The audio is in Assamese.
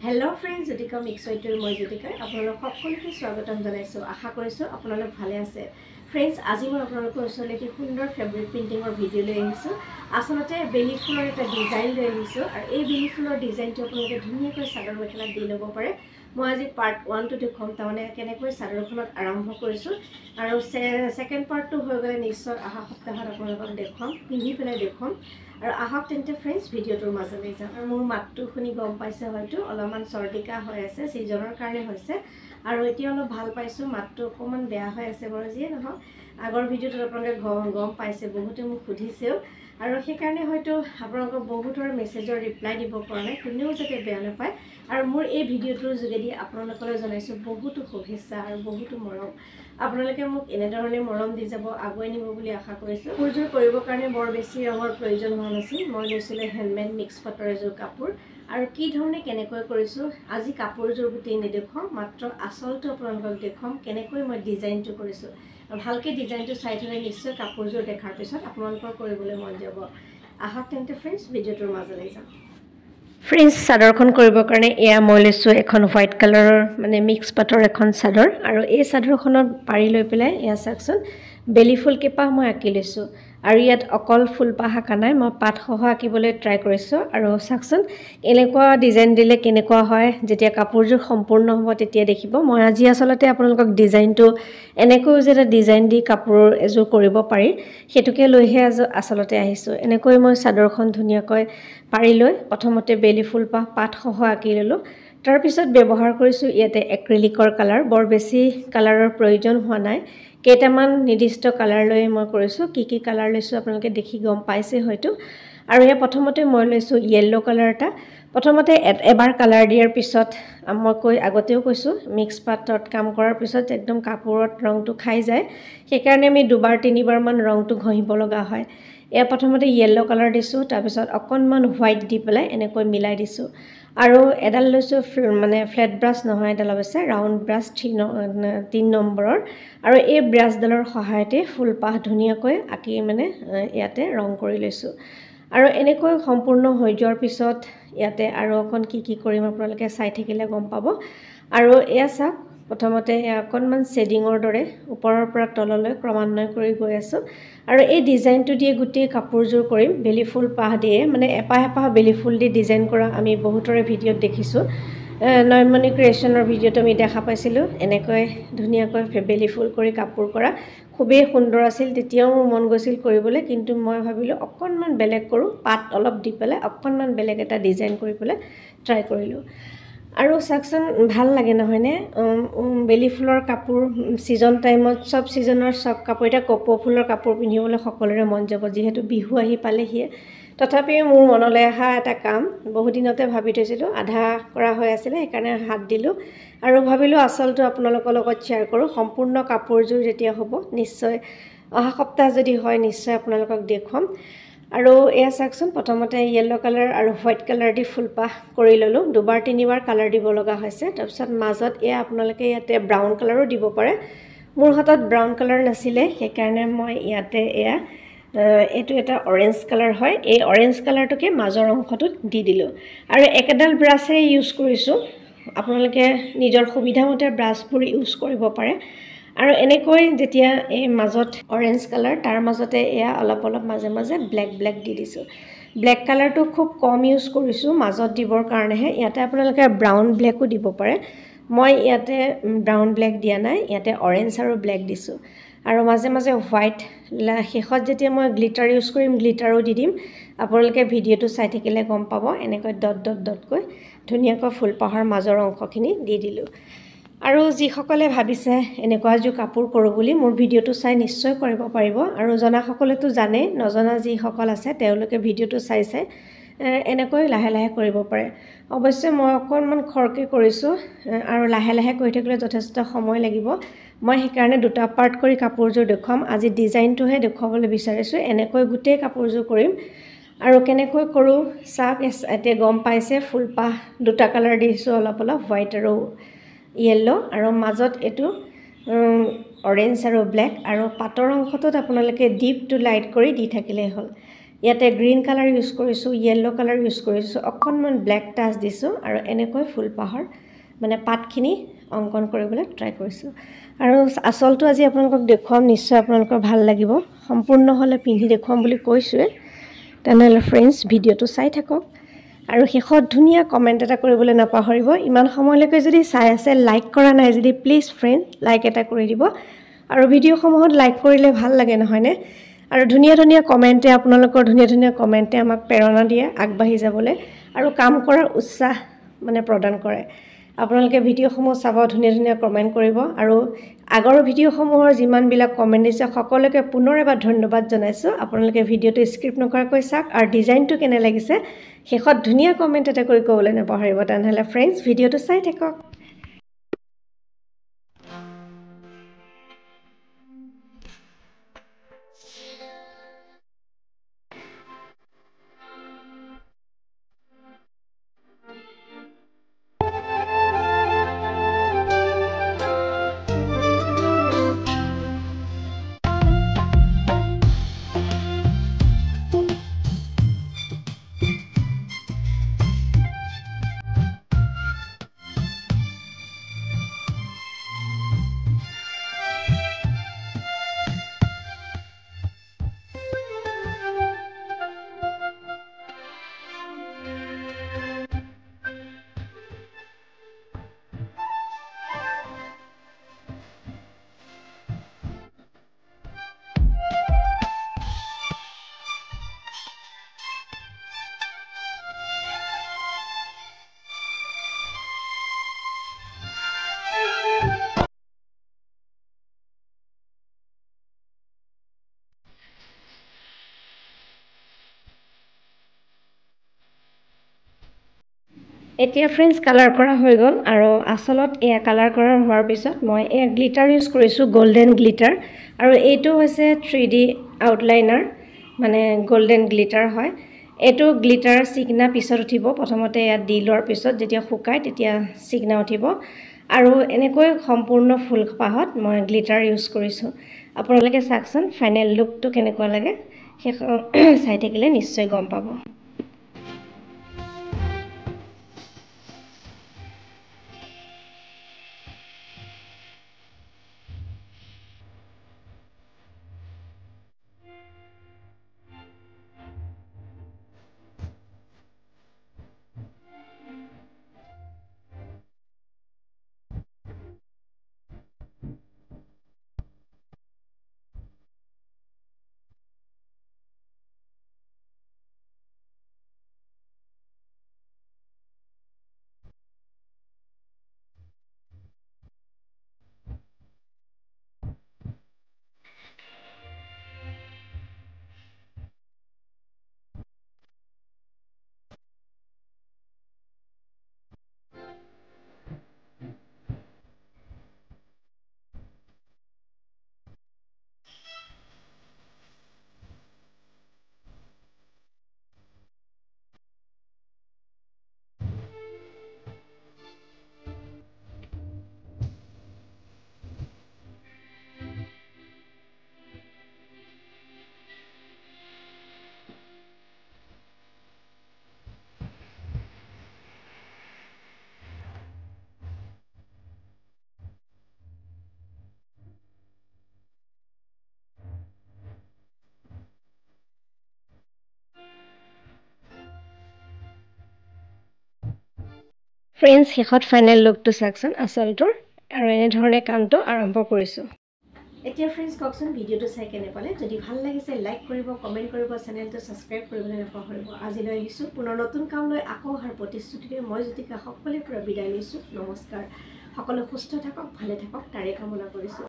Hello friends, Jyotika Mixoitur moi Jyotika আপোনালোক সকলোকে স্বাগতম জনাইছো আশা কৰিছো আপোনালোক ভালে আছে friends আজি মই আপোনালোকৰ ওচৰলৈ কি সুন্দৰ ফেব্ৰিক প্ৰিন্টিংৰ ভিডিও লৈ আহিছো আসলতে বেলি ফুলৰ এটা ডিজাইন লৈ আহিছো আৰু এই বেলি ফুলৰ ডিজাইনটো আপোনালোকে ধুনীয়াকৈ চাদৰ মেখেলাত দি ল'ব পাৰে মই আজি পাৰ্ট 1 টো দেখুৱাম তাৰমানে কেনেকৈ চাদৰখনত আৰম্ভ কৰিছো আৰু সেকেন্ড পাৰ্টটো হৈ গলে নিশ্চয় আহা সপ্তাহত আপোনালোকক দেখুৱাম পিন্ধি পেলাই দেখুৱাম আৰু আহক তেন্তে ফ্ৰেন্ডছ ভিডিওটোৰ মাজলৈ যাম আৰু মোৰ মাতটো শুনি গম পাইছে হয়তো অলপমান চৰ্দিকা হৈ আছে সিজনৰ কাৰণে হৈছে আৰু এতিয়া অলপ ভাল পাইছো মাতটো অকমান বেয়া হৈ আছে বাৰু যিয়ে নহয় আগৰ ভিডিওটো আপোনালোকে গম পাইছে বহুতে মোক সুধিছেও আৰু সেই কাৰণে হয়তো আপোনালোকৰ বহুতৰ মেছেজৰ ৰিপ্লাই দিব পৰা নাই কোনেও যাতে বেয়া নাপায় আৰু মোৰ এই ভিডিওটোৰ যোগেদি আপোনালোকলৈ জনাইছো বহুতো শুভেচ্ছা আৰু বহুতো মৰম আপোনালোকে মোক এনেধৰণে মৰম দি যাব আগুৱাই নিব বুলি আশা কৰিছো পুজোৰ কৰিবৰ কাৰণে বৰ বেছি ৰঙৰ প্ৰয়োজন হোৱা নাছিল মই লৈছিলো হ্যান্ডমেড মিক্স পাটৰ এযোৰ কাপোৰ আৰু কি ধৰণে কেনেকৈ কৰিছো আজি কাপোৰযোৰ গুটেই নেদেখাম মাত্ৰ আসলটো আপোনালোকক দেখাম কেনেকৈ মই ডিজাইনটো কৰিছো ভালকে ডিজাইনটো চাই থলে নিশ্চয় কাপোৰযোৰ দেখাৰ পিছত আপোনালোকৰ কৰিবলৈ মন যাব আহক তেন্তে ফ্ৰেন্ডছ ভিডিওটোৰ মাজলৈ যাম ফ্ৰেন্ডছ চাদৰখন কৰিবৰ কাৰণে এয়া মই লৈছো এখন হোৱাইট কালাৰৰ মানে মিক্স পাটৰ এখন চাদৰ আৰু এই চাদৰখনত পাৰি লৈ পেলাই এয়া চাকচোন বেলি ফুল কেপা মই আঁকি লৈছো আৰু ইয়াত অকল ফুলপাহ আঁকা নাই মই পাত সহ আঁকিবলৈ ট্ৰাই কৰিছো আৰু চাকচোন এনেকুৱা ডিজাইন দিলে কেনেকুৱা হয় যেতিয়া কাপোৰযোৰ সম্পূৰ্ণ হ'ব তেতিয়া দেখিব মই আজি আসলতে আপোনালোকক ডিজাইনটো এনেকৈ যে এটা ডিজাইন দি কাপোৰ এযোৰ কৰিব পাৰি হেতুকে লৈহে আসলতে আহিছো এনেকৈ মই চাদৰখন ধুনীয়াকৈ পাৰি লৈ প্ৰথমতে বেলি ফুলপাহ পাত সহ আঁকি ললো তাৰ পিছত ব্যৱহাৰ কৰিছো ইয়াতে এক্ৰিলিকৰ কালাৰ বৰ বেছি কালাৰৰ প্ৰয়োজন হোৱা নাই কেইটামান নিৰ্দিষ্ট কালাৰ লৈ মই কৰিছো কি কালাৰ লৈছো আপোনালোকে দেখি গম পাইছে হয়তো আৰু ইয়া প্ৰথমতে মই লৈছো ইয়েলো কালাৰ এটা প্ৰথমতে এবাৰ কালাৰ দিয়াৰ পিছত মই আগতেও কৈছো মিক্স পাটত কাম কৰাৰ পিছত একদম কাপোৰত ৰংটো খাই যায় সেই কাৰণে আমি দুবাৰ তিনিবাৰ মান ৰংটো ঘহিব লগা হয় এয়া প্ৰথমতে ইয়েলো কালাৰ দিছো তাৰ পিছত অকনমান হোৱাইট দি পেলাই এনেকৈ মিলাই দিছো আৰু এডাল লৈছো মানে ফ্লেট ব্ৰাছ নহয় এডাল আছে ৰাউন্ড ব্ৰাছ 3 নম্বৰৰ আৰু এই ব্ৰাছডালৰ সহায়তে ফুলপাহ ধুনীয়াকৈ আঁকি মানে ইয়াতে ৰং কৰি লৈছো আৰু এনেকৈ সম্পূৰ্ণ হৈ যোৱাৰ পিছত ইয়াতে আৰু অকন কি কৰিম আপোনালোকে চাই থাকিলে গম পাব আৰু এয়া চাওক প্ৰথমতে অকনমান শেডিংৰ দৰে ওপৰৰ পৰা তললৈ ক্ৰমান্বয় কৰি গৈ আছো আৰু এই ডিজাইনটো দিয়ে গুটি কাপোৰযোৰ কৰিম বেলি ফুল পাহ দিয়ে মানে এপাহ বেলি ফুল দি ডিজাইন কৰা আমি বহুতৰে ভিডিওত দেখিছো নয়নমণি ক্ৰিয়েচনৰ ভিডিওটো আমি দেখা পাইছিলো এনেকৈ ধুনীয়াকৈ বেলি ফুল কৰি কাপোৰ কৰা খুবেই সুন্দৰ আছিল তেতিয়াও মন গৈছিল কৰিবলৈ কিন্তু মই ভাবিলো অকনমান বেলেগ কৰো পাত অলপ দি পেলাই অকনমান বেলেগ এটা ডিজাইন কৰি পেলাই ট্ৰাই কৰিলো আৰু সাকচন ভাল লাগে নহয় নে বেলি ফুলৰ কাপোৰ সিজন টাইমত সব সিজনৰ সব কাপোৰ এটা কপৌ ফুলৰ কাপোৰ পিন্ধিবলৈ সকলোৰে মন যাব যেহেতু বিহু আহি পালেহিয়ে তথাপি মোৰ মনলৈ আহা এটা কাম বহু দিনতে ভাবি থৈছিলো আধা কৰা হৈ আছিল সেইকাৰণে হাত দিলো আৰু ভাবিলো আসলটো আপোনালোকৰ লগত শেয়াৰ কৰো সম্পূৰ্ণ কাপোৰযোৰ যেতিয়া হ'ব নিশ্চয় অহা সপ্তাহ যদি হয় নিশ্চয় আপোনালোকক দেখুৱাম আৰু এয়া সাকচন প্ৰথমতে ইয়েলো কালাৰ আৰু হোৱাইট কালাৰ দি ফুলপাহ কৰি ললো দুবাৰ তিনিবাৰ কালাৰ দিব লগা হৈছে তাৰপিছত মাজত এয়া আপোনালোকে ইয়াতে ব্ৰাউন কালাৰো দিব পাৰে মোৰ হাতত ব্ৰাউন কালাৰ নাছিলে সেইকাৰণে মই ইয়াতে এয়া এটো এটা অৰেঞ্জ কালাৰ হয় এই অৰেঞ্জ কালাৰটোকে মাজৰ অংশটোত দি দিলো আৰু একেডাল ব্ৰাছেৰে ইউজ কৰিছো আপোনালোকে নিজৰ সুবিধামতে ব্ৰাছবোৰ ইউজ কৰিব পাৰে আৰু এনেকৈ যেতিয়া এই মাজত অৰেঞ্জ কালাৰ তাৰ মাজতে এয়া অলপ মাজে মাজে ব্ল্যাক দি দিছো ব্ল্যাক কালাৰটো খুব কম ইউজ কৰিছো মাজত দিবৰ কাৰণেহে ইয়াতে আপোনালোকে ব্ৰাউন ব্ল্যাকো দিব পাৰে মই ইয়াতে ব্ৰাউন ব্ল্যাক দিয়া নাই ইয়াতে অৰেঞ্জ আৰু ব্ল্যাক দিছো আৰু মাজে মাজে হোৱাইট শেষত যেতিয়া মই গ্লিটাৰ ইউজ কৰিম গ্লিটাৰো দি দিম আপোনালোকে ভিডিওটো চাই থাকিলে গম পাব এনেকৈ ডট কৈ ধুনীয়াকৈ ফুলপাহৰ মাজৰ অংশখিনি দি দিলো আৰু যি সকলে ভাবিছে এনেকুৱা যে কাপোৰ কৰো বুলি মোৰ ভিডিওটো চাই নিশ্চয় কৰিব পাৰিব আৰু জনা সকলেতো জানে নজনা যি সকল আছে তেওঁলোকে ভিডিওটো চাই এনেকৈ লাহে কৰিব পাৰে অৱশ্যে মই অকনমান খৰকে কৰিছো আৰু লাহে কৰি থাকিলে যথেষ্ট সময় লাগিব মই সেইকাৰণে দুটা পাৰ্ট কৰি কাপোৰযোৰ দেখুৱাম আজি ডিজাইনটোহে দেখুৱাবলৈ বিচাৰিছো এনেকৈ গুটেই কাপোৰযোৰ কৰিম আৰু কেনেকৈ কৰো চাওক এতে গম পাইছে ফুলপাহ দুটা কালাৰ দিছো অলপ হোৱাইট আৰু ইয়েলো আৰু মাজত এটো অৰেঞ্জ আৰু ব্ল্যাক আৰু পাটৰ অংশটোত আপোনালোকে ডিপ টু লাইট কৰি দি থাকিলে হল ইয়াতে গ্ৰীণ কালাৰ ইউজ কৰিছোঁ, য়েল্ল' কালাৰ ইউজ কৰিছোঁ, অকণমান ব্লেক টাচ দিছোঁ আৰু এনেকৈ ফুলপাহৰ মানে পাতখিনি অংকন কৰিবলৈ ট্ৰাই কৰিছোঁ। আৰু আচলটো আজি আপোনালোকক দেখুৱাম, নিশ্চয় আপোনালোকৰ ভাল লাগিব। সম্পূৰ্ণ হ'লে পিন্ধি দেখুৱাম বুলি কৈছোঁৱে। তেনেহ'লে ফ্ৰেণ্ডছ, ভিডিঅ'টো চাই থাকক আৰু শেষত ধুনীয়া কমেণ্ট এটা কৰিবলৈ নাপাহৰিব। ইমান সময়লৈকে যদি চাই আছে, লাইক কৰা নাই যদি প্লিজ ফ্ৰেণ্ড লাইক এটা কৰি দিব। আৰু ভিডিঅ'সমূহত লাইক কৰিলে ভাল লাগে নহয়নে? আৰু ধুনীয়া ধুনীয়া কমেণ্টে, আপোনালোকৰ ধুনীয়া ধুনীয়া কমেণ্টে আমাক প্ৰেৰণা দিয়ে আগবাঢ়ি যাবলৈ আৰু কাম কৰাৰ উৎসাহ মানে প্ৰদান কৰে। আপোনালোকে ভিডিঅ'সমূহ চাব, ধুনীয়া ধুনীয়া কমেণ্ট কৰিব আৰু আগৰ ভিডিঅ'সমূহৰ যিমানবিলাক কমেণ্ট দিছে সকলোকে পুনৰ এবাৰ ধন্যবাদ জনাইছোঁ। আপোনালোকে ভিডিঅ'টো স্ক্ৰিপ্ট নকৰাকৈ চাওক আৰু ডিজাইনটো কেনে লাগিছে শেষত ধুনীয়া কমেণ্ট এটা কৰি ক'বলৈ নাপাহৰিব। তেনেহ'লে ফ্ৰেণ্ডছ, ভিডিঅ'টো চাই থাকক। এতিয়া ফ্ৰেণ্ডছ, কালাৰ কৰা হৈ গ'ল আৰু আচলত এয়া কালাৰ কৰা হোৱাৰ পিছত মই এয়া গ্লিটাৰ ইউজ কৰিছোঁ, গল্ডেন গ্লিটাৰ। আৰু এইটো হৈছে 3D আউটলাইনাৰ, মানে গল্ডেন গ্লিটাৰ হয়। এইটো গ্লিটাৰ চিগনা পিছত উঠিব, প্ৰথমতে ইয়াত দি লোৱাৰ পিছত যেতিয়া শুকায় তেতিয়া চিগনা উঠিব। আৰু এনেকৈ সম্পূৰ্ণ ফুলপাহত মই গ্লিটাৰ ইউজ কৰিছোঁ। আপোনালোকে চাওকচোন ফাইনেল লুকটো কেনেকুৱা লাগে, শেষ চাই থাকিলে নিশ্চয় গম পাব। ফ্ৰেণ্ডছ, শেষত ফাইনেল লুকটো চাওকচোন আচলটোৰ, আৰু এনেধৰণে কামটো আৰম্ভ কৰিছোঁ। এতিয়া ফ্ৰেণ্ডছ কওকচোন ভিডিঅ'টো চাই কেনে পালে? যদি ভাল লাগিছে লাইক কৰিব, কমেণ্ট কৰিব, চেনেলটো ছাবস্ক্ৰাইব কৰিবলৈ নাপাহৰিব। আজিলৈ আহিছোঁ পুনৰ নতুন কাম লৈ, আকৌ অহাৰ প্ৰতিশ্ৰুতিৰে মই জ্যোতিকা সকলোৰে পৰা বিদায় লৈছোঁ। নমস্কাৰ। সকলো সুস্থ থাকক, ভালে থাকক তাৰে কামনা কৰিছোঁ।